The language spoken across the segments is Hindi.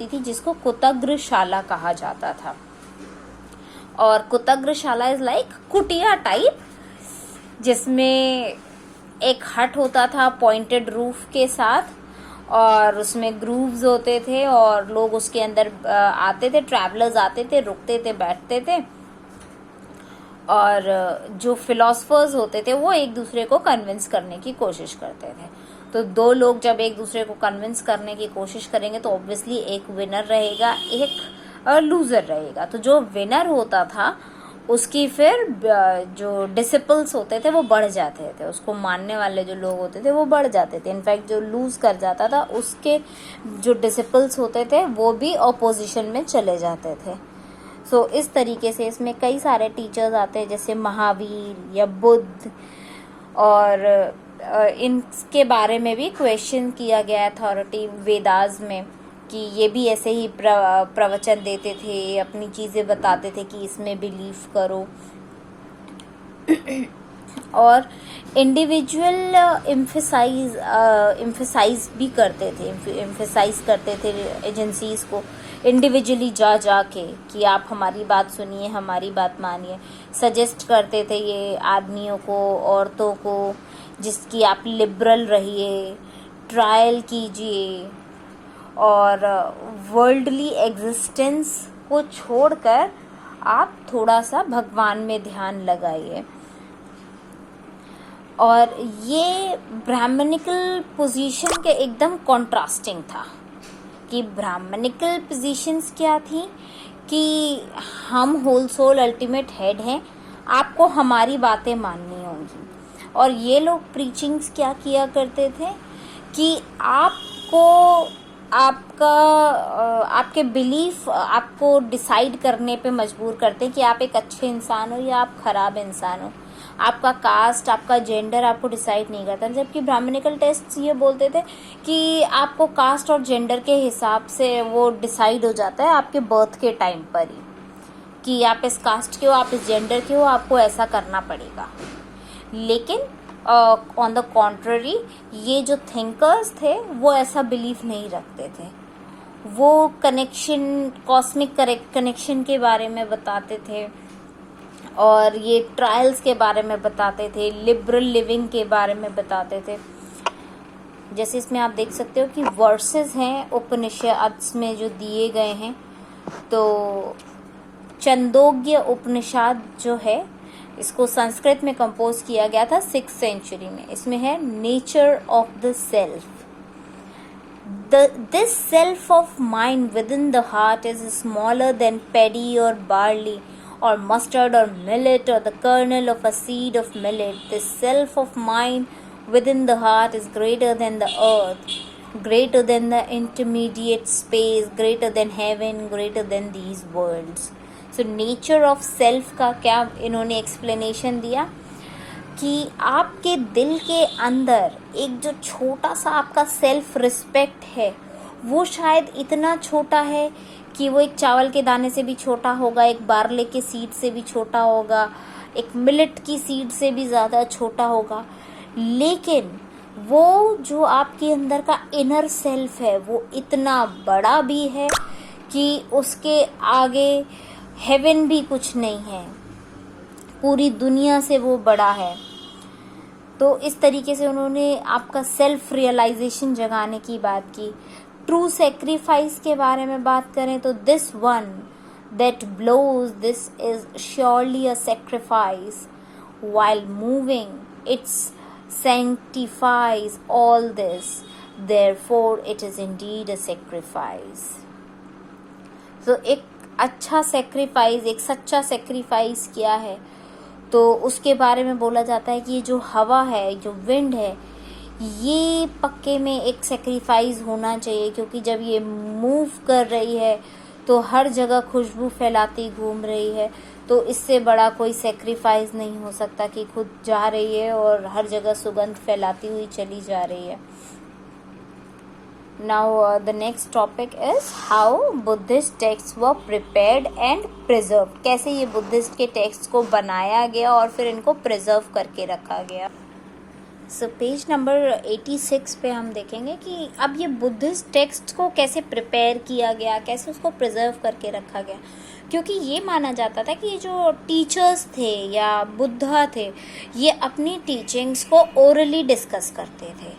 होती थी जिसको कुतग्रशाला कहा जाता था। और कुतग्रशाला इज लाइक कुटिया टाइप, जिसमें एक हट होता था पॉइंटेड रूफ के साथ, और उसमें ग्रूव्स होते थे और लोग उसके अंदर आते थे, ट्रैवलर्स आते थे, रुकते थे, बैठते थे, और जो फिलोसफर्स होते थे वो एक दूसरे को कन्विंस करने की कोशिश करते थे। तो दो लोग जब एक दूसरे को कन्विंस करने की कोशिश करेंगे तो ऑब्वियसली एक विनर रहेगा, एक लूजर रहेगा। तो जो विनर होता था उसकी फिर जो डिसिपल्स होते थे वो बढ़ जाते थे, उसको मानने वाले जो लोग होते थे वो बढ़ जाते थे। इनफैक्ट जो लूज कर जाता था उसके जो डिसिपल्स होते थे वो भी ऑपोजिशन में चले जाते थे। सो इस तरीके से इसमें कई सारे टीचर्स आते हैं, जैसे महावीर या बुद्ध, और इनके बारे में भी क्वेश्चन किया गया अथॉरिटी वेदास में कि ये भी ऐसे ही प्रवचन देते थे, अपनी चीज़ें बताते थे कि इसमें बिलीव करो। और इंडिविजुअल एम्फेसाइज भी करते थे, एम्फेसाइज करते थे एजेंसीज को इंडिविजुअली जा के कि आप हमारी बात सुनिए, हमारी बात मानिए। सजेस्ट करते थे ये आदमियों को, औरतों को, जिसकी आप लिबरल रहिए, ट्रायल कीजिए, और वर्ल्डली एग्जिस्टेंस को छोड़कर आप थोड़ा सा भगवान में ध्यान लगाइए। और ये ब्राह्मणिकल पोजीशन के एकदम कॉन्ट्रास्टिंग था कि ब्राह्मणिकल पोजीशंस क्या थी कि हम होल सोल अल्टीमेट हेड हैं, आपको हमारी बातें माननी होंगी। और ये लोग प्रीचिंग्स क्या किया करते थे कि आपको आपके बिलीफ आपको डिसाइड करने पे मजबूर करते हैं कि आप एक अच्छे इंसान हो या आप खराब इंसान हो। आपका कास्ट, आपका जेंडर आपको डिसाइड नहीं करता। जबकि ब्राह्मणिकल टेस्ट ये बोलते थे कि आपको कास्ट और जेंडर के हिसाब से वो डिसाइड हो जाता है आपके बर्थ के टाइम पर ही, कि आप इस कास्ट के हो, आप इस जेंडर के हो, आपको ऐसा करना पड़ेगा। लेकिन ऑन द कॉन्ट्ररी ये जो थिंकर्स थे वो ऐसा बिलीफ नहीं रखते थे। वो कनेक्शन, कॉस्मिक कनेक्शन के बारे में बताते थे, और ये ट्रायल्स के बारे में बताते थे, लिबरल लिविंग के बारे में बताते थे। जैसे इसमें आप देख सकते हो कि वर्सेस हैं उपनिषद में जो दिए गए हैं। तो छंदोग्य उपनिषद जो है, इसको संस्कृत में कंपोज किया गया था 6th सेंचुरी में। इसमें है nature of the self. This self of mine within the heart is smaller than paddy or barley or mustard or millet or the kernel of a seed of millet. This self of mine within the heart is greater than the earth, greater than the intermediate space, greater than heaven, greater than these worlds. So nature of self का क्या इन्होंने एक्सप्लेनेशन दिया कि आपके दिल के अंदर एक जो छोटा सा आपका सेल्फ रिस्पेक्ट है वो शायद इतना छोटा है कि वो एक चावल के दाने से भी छोटा होगा, एक बार्ले के सीड से भी छोटा होगा, एक मिलेट की सीड से भी ज़्यादा छोटा होगा। लेकिन वो जो आपके अंदर का इनर सेल्फ है वो इतना बड़ा भी है कि उसके आगे हेवन भी कुछ नहीं है, पूरी दुनिया से वो बड़ा है। तो इस तरीके से उन्होंने आपका सेल्फ रियलाइजेशन जगाने की बात की। ट्रू सेक्रीफाइस के बारे में बात करें तो this one that blows this is surely a sacrifice while moving it's sanctifies all this, therefore it is indeed a sacrifice. So एक अच्छा सेक्रीफाइस, एक सच्चा सेक्रीफाइस क्या है, तो उसके बारे में बोला जाता है कि ये जो हवा है, जो विंड है, ये पक्के में एक सेक्रीफाइस होना चाहिए, क्योंकि जब ये मूव कर रही है तो हर जगह खुशबू फैलाती घूम रही है। तो इससे बड़ा कोई सेक्रीफाइस नहीं हो सकता कि खुद जा रही है और हर जगह सुगंध फैलाती हुई चली जा रही है। Now the next topic is how Buddhist text were prepared and preserve. कैसे ये बुद्धिस्ट के टेक्स्ट को बनाया गया और फिर इनको प्रिजर्व करके रखा गया। सो पेज नंबर 86 पे हम देखेंगे कि अब ये बुद्धिस्ट टेक्स्ट को कैसे प्रिपेयर किया गया, कैसे उसको प्रिजर्व करके रखा गया। क्योंकि ये माना जाता था कि ये जो टीचर्स थे या बुद्धा थे, ये अपनी टीचिंग्स को ओरली डिस्कस करते थे,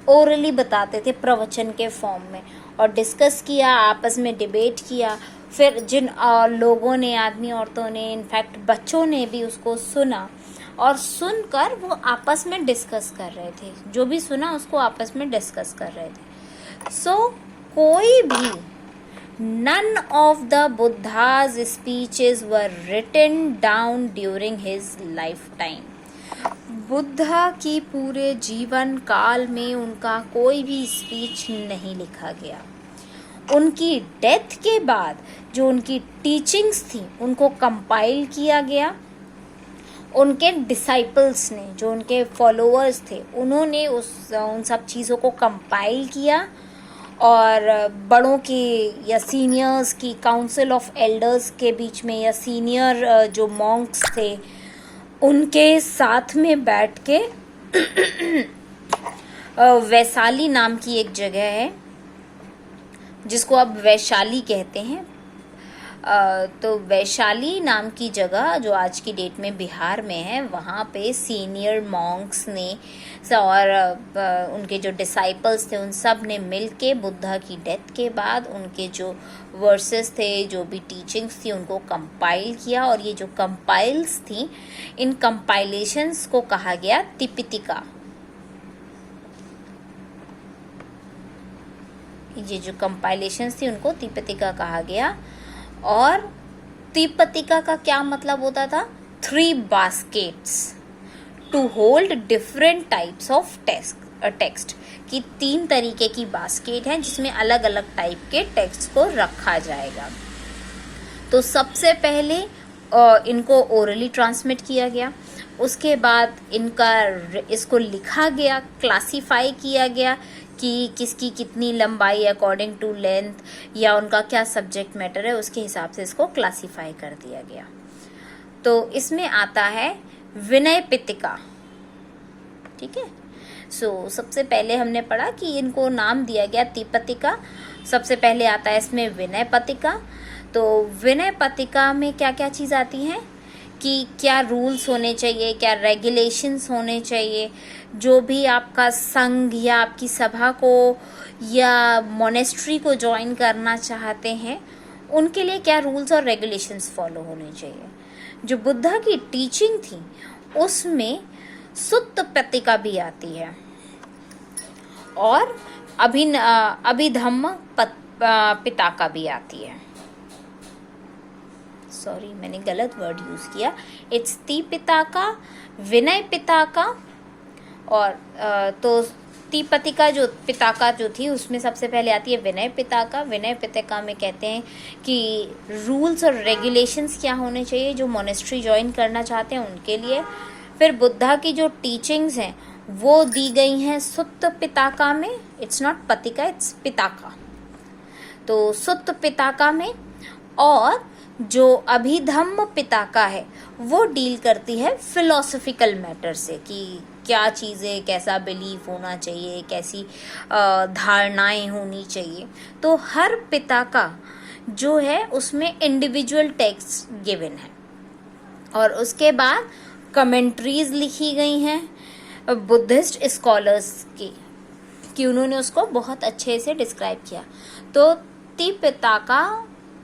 ओरली बताते थे प्रवचन के फॉर्म में, और डिस्कस किया, आपस में डिबेट किया। फिर जिन लोगों ने, आदमी औरतों ने, इनफैक्ट बच्चों ने भी उसको सुना, और सुनकर वो आपस में डिस्कस कर रहे थे, जो भी सुना उसको आपस में डिस्कस कर रहे थे। सो कोई भी, none of the Buddha's speeches were written down during his lifetime. Buddha की पूरे जीवन काल में उनका कोई भी स्पीच नहीं लिखा गया। उनकी डेथ के बाद जो उनकी टीचिंग्स थी उनको कंपाइल किया गया। उनके डिसाइपल्स ने, जो उनके फॉलोअर्स थे, उन्होंने उन सब चीज़ों को कंपाइल किया, और बड़ों की या सीनियर्स की, काउंसिल ऑफ एल्डर्स के बीच में, या सीनियर जो मॉन्क्स थे उनके साथ में बैठ के वैशाली नाम की एक जगह है जिसको अब वैशाली कहते हैं। तो वैशाली नाम की जगह जो आज की डेट में बिहार में है, वहाँ पे सीनियर मॉन्क्स ने और उनके जो डिसाइपल्स थे उन सब ने मिल के बुद्धा की डेथ के बाद उनके जो वर्सेस थे, जो भी टीचिंग्स थी, उनको कंपाइल किया। और ये जो कंपाइल्स थी, इन कंपाइलेशंस को कहा गया तिपितिका। ये जो कंपाइलेशंस थी उनको तिपितिका कहा गया। और तिपतिका का क्या मतलब होता था? 3 baskets to hold different types of text, कि 3 तरीके की बास्केट हैं जिसमें अलग अलग टाइप के टेक्स्ट को रखा जाएगा। तो सबसे पहले इनको ओरली ट्रांसमिट किया गया, उसके बाद इसको लिखा गया, क्लासिफाई किया गया कि किसकी कितनी लंबाई अकॉर्डिंग टू लेंथ या उनका क्या सब्जेक्ट मैटर है, उसके हिसाब से इसको क्लासिफाई कर दिया गया। तो इसमें आता है विनय पितिका। ठीक है, सो सबसे पहले हमने पढ़ा कि इनको नाम दिया गया तिपतिका। सबसे पहले आता है इसमें विनय पतिका। तो विनय पतिका में क्या क्या चीज़ आती हैं कि क्या रूल्स होने चाहिए, क्या रेगुलेशंस होने चाहिए, जो भी आपका संघ या आपकी सभा को या मोनेस्ट्री को ज्वाइन करना चाहते हैं उनके लिए क्या रूल्स और रेगुलेशंस फॉलो होने चाहिए। जो बुद्धा की टीचिंग थी उसमें सुत्त पतिका भी आती है, और अभिधम्म पिताका भी आती है। सॉरी, मैंने गलत वर्ड यूज़ किया। इट्स तिपिताका, विनय पिताका, और तो तिपतिका जो पिताका जो थी उसमें सबसे पहले आती है विनय पिताका। विनय पिताका में कहते हैं कि रूल्स और रेगुलेशंस क्या होने चाहिए जो मोनेस्ट्री ज्वाइन करना चाहते हैं उनके लिए। फिर बुद्धा की जो टीचिंग्स हैं वो दी गई हैं सुत्त पिताका में। It's not Patika, it's Pitaka. तो सुत्त पिताका में, और जो अभिधम्म पिताका है वो डील करती है फिलोसफिकल मैटर से, कि क्या चीज़ें, कैसा बिलीफ होना चाहिए, कैसी धारणाएं होनी चाहिए। तो हर पिताका जो है उसमें इंडिविजुअल टेक्स्ट गिवन है, और उसके बाद कमेंट्रीज लिखी गई हैं बुद्धिस्ट स्कॉलर्स की, कि उन्होंने उसको बहुत अच्छे से डिस्क्राइब किया। तो तिपिताका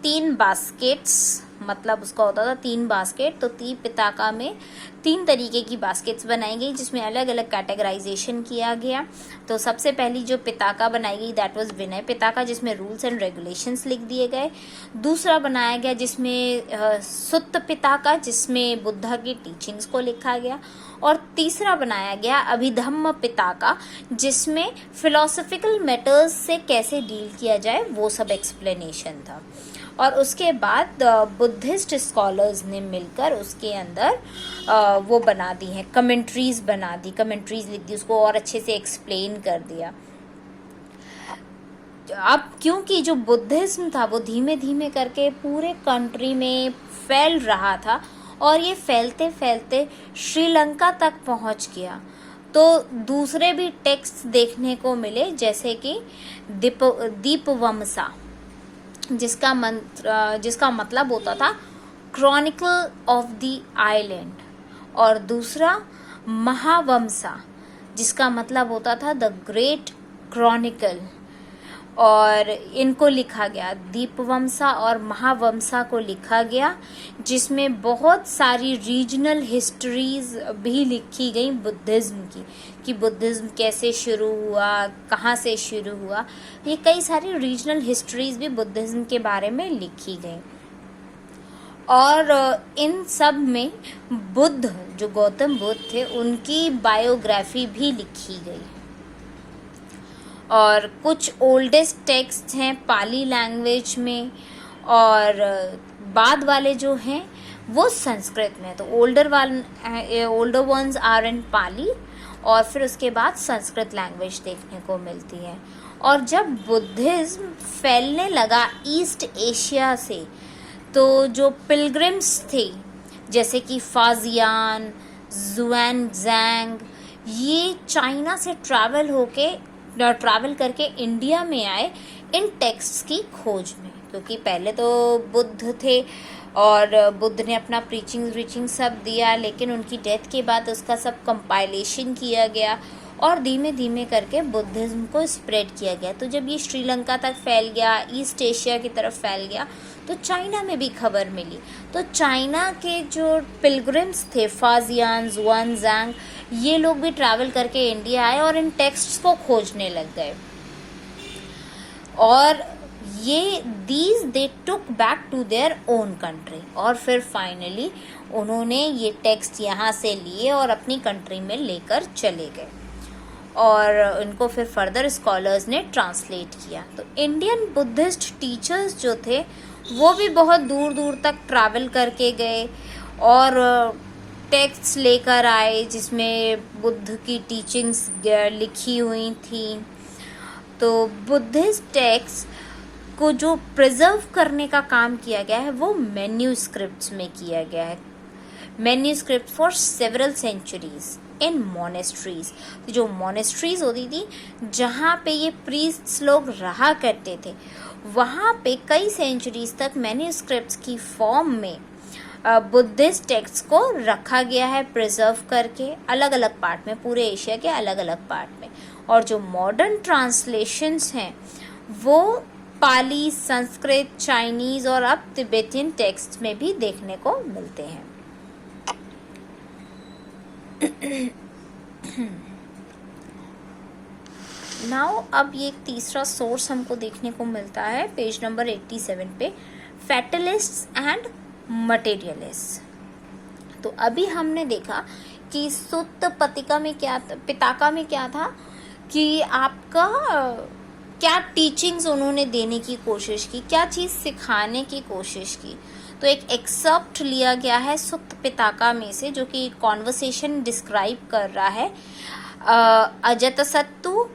3 बास्केट्स, मतलब उसका होता था 3 बास्केट। तो तिपिताका में 3 तरीके की बास्केट्स बनाई गई जिसमें अलग अलग कैटेगराइजेशन किया गया। तो सबसे पहली जो पिताका बनाई गई दैट वाज विनय पिताका, जिसमें रूल्स एंड रेगुलेशंस लिख दिए गए। दूसरा बनाया गया जिसमें सुत्त पिताका, जिसमें बुद्धा की टीचिंग्स को लिखा गया। और तीसरा बनाया गया अभिधम्म पिताका, जिसमें फिलोसफिकल मैटर्स से कैसे डील किया जाए वो सब एक्सप्लेनेशन था। और उसके बाद बुद्धिस्ट स्कॉलर्स ने मिलकर उसके अंदर वो बना दी हैं, कमेंट्रीज बना दी, कमेंट्रीज लिख दी, उसको और अच्छे से एक्सप्लेन कर दिया। अब क्योंकि जो बुद्धिज्म था वो धीमे धीमे करके पूरे कंट्री में फैल रहा था, और ये फैलते फैलते श्रीलंका तक पहुंच गया। तो दूसरे भी टेक्स्ट देखने को मिले, जैसे कि दीपवमसा, जिसका मतलब होता था क्रॉनिकल ऑफ द आइलैंड, और दूसरा महावमसा, जिसका मतलब होता था द ग्रेट क्रॉनिकल। और इनको लिखा गया, दीपवमसा और महावमसा को लिखा गया, जिसमें बहुत सारी रीजनल हिस्ट्रीज भी लिखी गई बुद्धिज़्म की, कि बुद्धिज़्म कैसे शुरू हुआ, कहाँ से शुरू हुआ। ये कई सारी रीजनल हिस्ट्रीज भी बुद्धिज़्म के बारे में लिखी गई। और इन सब में बुद्ध, जो गौतम बुद्ध थे, उनकी बायोग्राफी भी लिखी गई। और कुछ ओल्डेस्ट टेक्स्ट हैं पाली लैंग्वेज में, और बाद वाले जो हैं वो संस्कृत में। तो ओल्डर वंस आर इन पाली, और फिर उसके बाद संस्कृत लैंग्वेज देखने को मिलती है। और जब बुद्धिज़्म फैलने लगा ईस्ट एशिया से, तो जो पिलग्रिम्स थे, जैसे कि फाजियान, जुआनज़ैंग, ये चाइना से ट्रैवल करके इंडिया में आए इन टेक्स्ट्स की खोज में, क्योंकि पहले तो बुद्ध थे और बुद्ध ने अपना प्रीचिंग सब दिया, लेकिन उनकी डेथ के बाद उसका सब कंपाइलेशन किया गया और धीमे धीमे करके बुद्धिज़्म को स्प्रेड किया गया। तो जब ये श्रीलंका तक फैल गया, ईस्ट एशिया की तरफ फैल गया, तो चाइना में भी खबर मिली। तो चाइना के जो पिलग्रिम्स थे, फाजियान, जुआनज़ैंग, ये लोग भी ट्रैवल करके इंडिया आए और इन टेक्स्ट्स को खोजने लग गए। और ये they took back to their own country, और फिर फाइनली उन्होंने ये टेक्स्ट यहाँ से लिए और अपनी कंट्री में लेकर चले गए, और इनको फिर फर्दर स्कॉलर्स ने ट्रांसलेट किया। तो इंडियन बुद्धिस्ट टीचर्स जो थे वो भी बहुत दूर दूर तक ट्रैवल करके गए और टेक्स्ट लेकर आए, जिसमें बुद्ध की टीचिंग्स लिखी हुई थी। तो बुद्धिस्ट टेक्स्ट को जो प्रिजर्व करने का काम किया गया है वो मैन्यूस्क्रिप्ट्स में किया गया है, manuscript for several centuries in monasteries. जो मोनेस्ट्रीज होती थी जहाँ पे ये प्रीस्ट्स लोग रहा करते थे, वहाँ पे कई सेंचुरीज तक मैन्यूस्क्रिप्ट्स की फॉर्म में बुद्धिस्ट टेक्स्ट को रखा गया है, प्रिजर्व करके अलग अलग पार्ट में, पूरे एशिया के अलग अलग पार्ट में। और जो मॉडर्न ट्रांसलेशंस हैं वो पाली, संस्कृत, चाइनीज और अब तिब्बतियन टेक्स्ट में भी देखने को मिलते हैं। नाउ अब ये एक तीसरा सोर्स हमको देखने को मिलता है पेज नंबर 87 पे, फैटलिस्ट्स एंड मटेरियलिस्ट। तो अभी हमने देखा कि सुत्त पिताका में क्या था कि आपका क्या टीचिंग्स उन्होंने देने की कोशिश की, क्या चीज़ सिखाने की कोशिश की। तो एक एक्सेप्ट लिया गया है सुत्त पिताका में से, जो कि कॉन्वर्सेशन डिस्क्राइब कर रहा है अजातशत्रु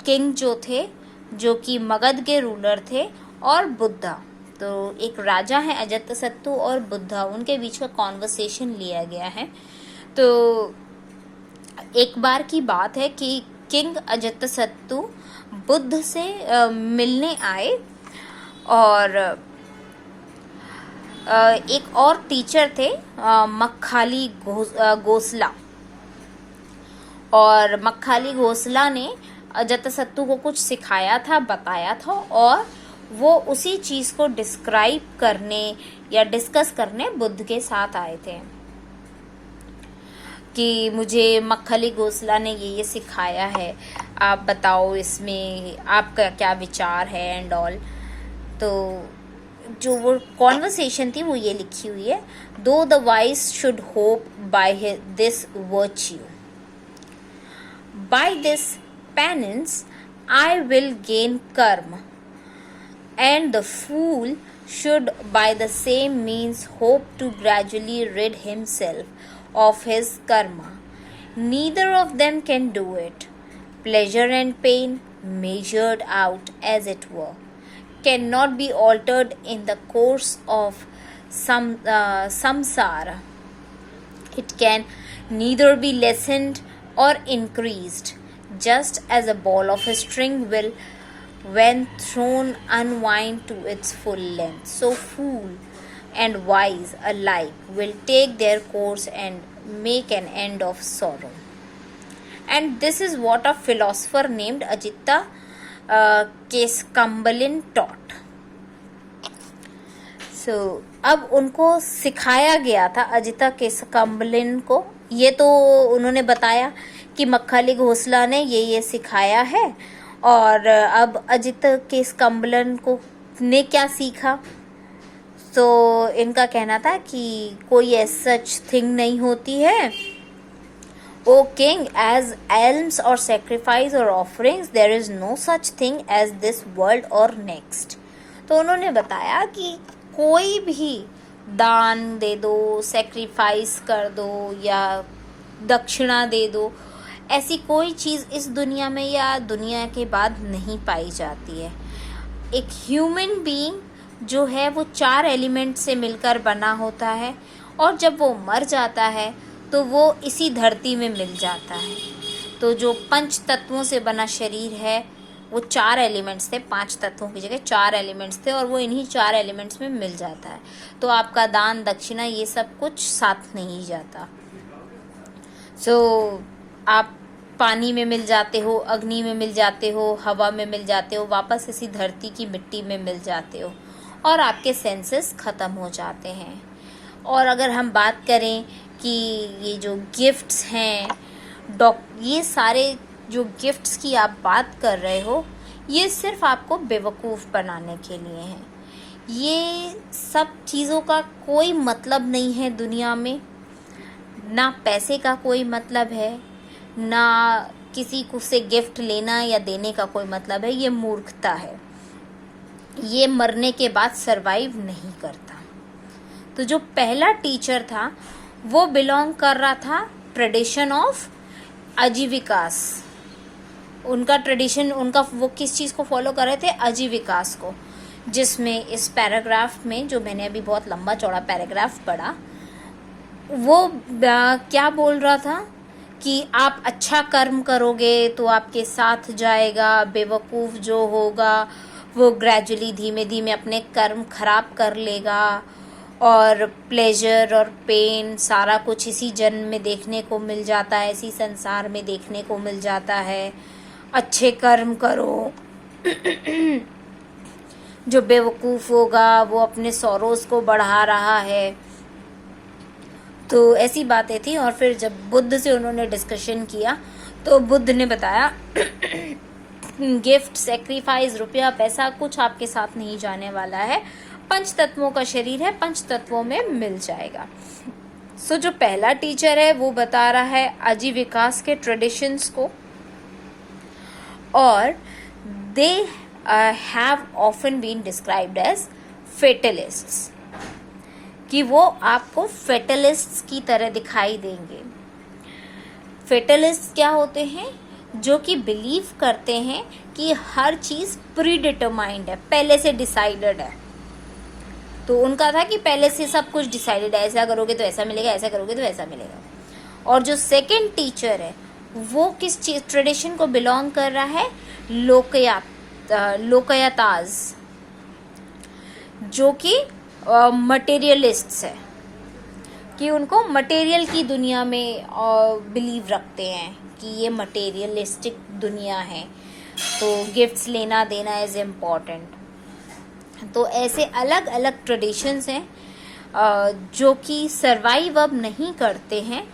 किंग जो थे, जो कि मगध के रूलर थे, और बुद्धा। तो एक राजा है अजातशत्रु और बुद्धा, उनके बीच का कॉन्वर्सेशन लिया गया है। तो एक बार की बात है कि किंग अजातशत्रु बुद्ध से मिलने आए, और एक और टीचर थे मक्खाली गोसला, और मक्खाली गोसला ने अजातशत्रु को कुछ सिखाया था, बताया था, और वो उसी चीज़ को डिस्क्राइब करने या डिस्कस करने बुद्ध के साथ आए थे कि मुझे मक्खली गोसला ने ये सिखाया है, आप बताओ इसमें आपका क्या विचार है एंड ऑल। तो जो वो कॉन्वर्सेशन थी वो ये लिखी हुई है, though the wise should hope by this virtue, by this penance I will gain karma, and the fool should by the same means hope to gradually rid himself of his karma. Neither of them can do it. Pleasure and pain, measured out as it were, cannot be altered in the course of samsara. It can neither be lessened or increased, just as a ball of a string will, when thrown, unwind to its full length. So fool and wise alike will take their course and make an end of sorrow. And this is what a philosopher named Ajita Keskambalin taught. So, अब उनको सिखाया गया था अजिता केसकम्बलिन को, ये तो उन्होंने बताया कि मक्खली घोसला ने ये सिखाया है, और अब अजित केसकम्बलिन को ने क्या सीखा, तो इनका कहना था कि कोई सच थिंग नहीं होती है. O king, as alms or sacrifice or offerings, there is no such thing as this world or next. तो उन्होंने बताया कि कोई भी दान दे दो, सेक्रीफाइस कर दो या दक्षिणा दे दो, ऐसी कोई चीज़ इस दुनिया में या दुनिया के बाद नहीं पाई जाती है. एक ह्यूमन बीइंग जो है वो 4 एलिमेंट से मिलकर बना होता है, और जब वो मर जाता है तो वो इसी धरती में मिल जाता है. तो जो 5 तत्वों से बना शरीर है वो 4 एलिमेंट्स थे, 5 तत्वों की जगह 4 एलिमेंट्स थे, और वो इन्हीं 4 एलिमेंट्स में मिल जाता है. तो आपका दान दक्षिणा ये सब कुछ साथ नहीं जाता. सो आप पानी में मिल जाते हो, अग्नि में मिल जाते हो, हवा में मिल जाते हो, वापस इसी धरती की मिट्टी में मिल जाते हो, और आपके सेंसेस ख़त्म हो जाते हैं. और अगर हम बात करें कि ये जो गिफ्ट्स हैं, ये सारे जो गिफ्ट्स की आप बात कर रहे हो, ये सिर्फ आपको बेवकूफ़ बनाने के लिए हैं. ये सब चीज़ों का कोई मतलब नहीं है दुनिया में. ना पैसे का कोई मतलब है, ना किसी को से गिफ्ट लेना या देने का कोई मतलब है. ये मूर्खता है. ये मरने के बाद सरवाइव नहीं करता. तो जो पहला टीचर था वो बिलोंग कर रहा था ट्रेडिशन ऑफ आजीविकास. उनका ट्रेडिशन, उनका वो किस चीज़ को फॉलो कर रहे थे? आजीविकास को. जिसमें इस पैराग्राफ में, जो मैंने अभी बहुत लंबा चौड़ा पैराग्राफ पढ़ा, वो क्या बोल रहा था कि आप अच्छा कर्म करोगे तो आपके साथ जाएगा, बेवकूफ़ जो होगा वो ग्रेजुअली धीमे धीमे अपने कर्म खराब कर लेगा, और प्लेजर और पेन सारा कुछ इसी जन्म में देखने को मिल जाता है, इसी संसार में देखने को मिल जाता है. अच्छे कर्म करो. जो बेवकूफ़ होगा वो अपने सौरोस को बढ़ा रहा है. तो ऐसी बातें थी. और फिर जब बुद्ध से उन्होंने डिस्कशन किया तो बुद्ध ने बताया गिफ्ट, सेक्रीफाइस, रुपया, पैसा कुछ आपके साथ नहीं जाने वाला है. 5 तत्वों का शरीर है, 5 तत्वों में मिल जाएगा. सो जो पहला टीचर है वो बता रहा है आजीविकास के ट्रेडिशंस को, और they have often been described as fatalists, कि वो आपको फेटलिस्ट्स की तरह दिखाई देंगे. फेटलिस्ट क्या होते हैं? जो कि बिलीव करते हैं कि हर चीज़ प्री डिटरमाइंड है, पहले से डिसाइडेड है. तो उनका था कि पहले से सब कुछ डिसाइडेड है, ऐसा करोगे तो ऐसा मिलेगा, ऐसा करोगे तो ऐसा मिलेगा. और जो सेकंड टीचर है वो किस चीज ट्रेडिशन को बिलोंग कर रहा है? लोकयाताज, जो कि मटेरियलिस्ट्स है, कि उनको मटेरियल की दुनिया में बिलीव रखते हैं कि ये मटेरियलिस्टिक दुनिया है, तो गिफ्ट्स लेना देना इज़ इम्पॉर्टेंट. तो ऐसे अलग अलग ट्रेडिशंस हैं जो कि सरवाइव अब नहीं करते हैं,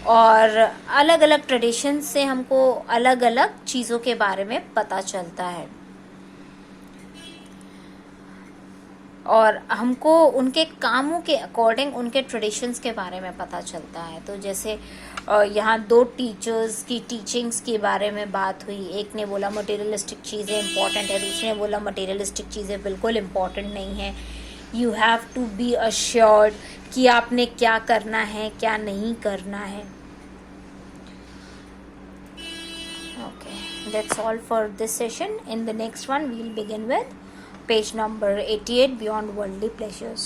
और अलग अलग ट्रेडिशन से हमको अलग अलग चीज़ों के बारे में पता चलता है, और हमको उनके कामों के अकॉर्डिंग उनके ट्रेडिशंस के बारे में पता चलता है. तो जैसे यहाँ 2 टीचर्स की टीचिंग्स के बारे में बात हुई. एक ने बोला मटेरियलिस्टिक चीज़ें इम्पॉर्टेंट है, दूसरे ने बोला मटेरियलिस्टिक चीज़ें बिल्कुल इम्पॉर्टेंट नहीं है. You have to be assured कि आपने क्या करना है, क्या नहीं करना है. Okay, that's all for this session. In the next one we will begin with page number 88, Beyond Worldly Pleasures.